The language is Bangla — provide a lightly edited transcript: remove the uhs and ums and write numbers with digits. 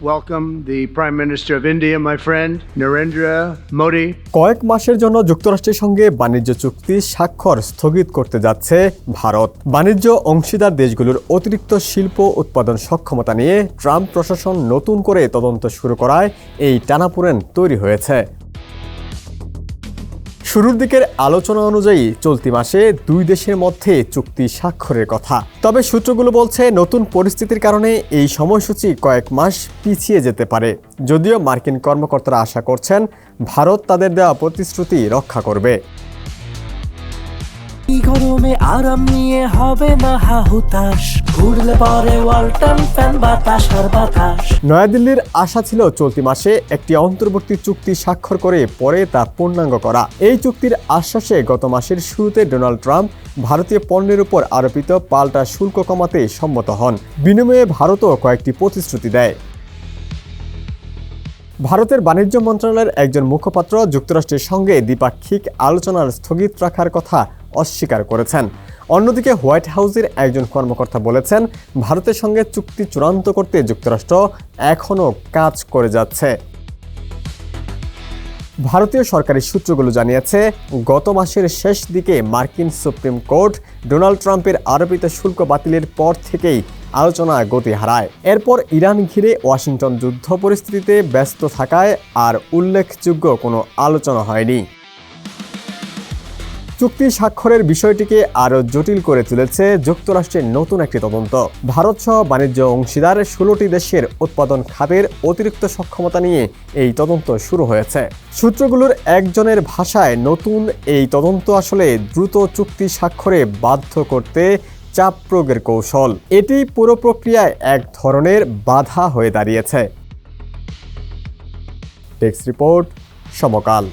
Welcome the Prime Minister of India, my friend, Narendra Modi. কয়েক মাসের জন্য যুক্তরাষ্ট্রের সঙ্গে বাণিজ্য চুক্তি স্বাক্ষর স্থগিত করতে যাচ্ছে ভারত। বাণিজ্য অংশীদার দেশগুলোর অতিরিক্ত শিল্প উৎপাদন সক্ষমতা নিয়ে ট্রাম্প প্রশাসন নতুন করে তদন্ত শুরু করায় এই টানাপোড়েন তৈরি হয়েছে। শুরুর দিকের আলোচনা অনুযায়ী চলতি মাসে দুই দেশের মধ্যে চুক্তি স্বাক্ষরের কথা। তবে সূত্রগুলো বলছে নতুন পরিস্থিতির কারণে এই সময়সূচি কয়েক মাস পিছিয়ে যেতে পারে। যদিও মার্কিন কর্মকর্তারা আশা করছেন ভারত তাদের দেওয়া প্রতিশ্রুতি রক্ষা করবে। গরমে আরাম নিয়ে হবে না হাহুতাশ, ঘুরলে পরে ওয়ালটন ফ্যান বাতাস আর বাতাস। নয়াদিল্লির আশা ছিল চলতি মাসে একটি অন্তর্বর্তী চুক্তি স্বাক্ষর করে পরে তা পূর্ণাঙ্গ করা। এই চুক্তির আশ্বাসে গত মাসের শুরুতে ডোনাল্ড ট্রাম্প ভারতীয় পণ্যের উপর আরোপিত পাল্টা শুল্ক কমাতে সম্মত হন। বিনিময়ে ভারতও কয়েকটি প্রতিশ্রুতি দেয়। ভারতের বাণিজ্য মন্ত্রণালয়ের একজন মুখপাত্র যুক্তরাষ্ট্রের সঙ্গে দ্বিপাক্ষিক আলোচনার স্থগিত রাখার কথা অস্বীকার করেছেন। অন্যদিকে হোয়াইট হাউসের একজন কর্মকর্তা বলেছেন, ভারতের সঙ্গে চুক্তি চূড়ান্ত করতে যুক্তরাষ্ট্র এখনও কাজ করে যাচ্ছে। ভারতীয় সরকারি সূত্রগুলো জানিয়েছে, গত মাসের শেষ দিকে মার্কিন সুপ্রিম কোর্ট ডোনাল্ড ট্রাম্পের আরোপিত শুল্ক বাতিলের পর থেকেই আলোচনা গতি হারায়। এরপর ইরান ঘিরে ওয়াশিংটন যুদ্ধ পরিস্থিতিতে ব্যস্ত থাকায় আর উল্লেখযোগ্য কোনো আলোচনা হয়নি। চুক্তি স্বাক্ষরের বিষয়টিকে আরও জটিল করে তুলেছে যুক্তরাষ্ট্রের নতুন একটি তদন্ত। ভারতসহ বাণিজ্য অংশীদার 16টি দেশের উৎপাদন খাতের অতিরিক্ত সক্ষমতা নিয়ে এই তদন্ত শুরু হয়েছে। সূত্রগুলোর একজনের ভাষায়, নতুন এই তদন্ত আসলে দ্রুত চুক্তি স্বাক্ষরে বাধ্য করতে চাপ প্রয়োগের কৌশল। এটি পুরো প্রক্রিয়ায় এক ধরনের বাধা হয়ে দাঁড়িয়েছে। ডেস্ক রিপোর্ট, সমকাল।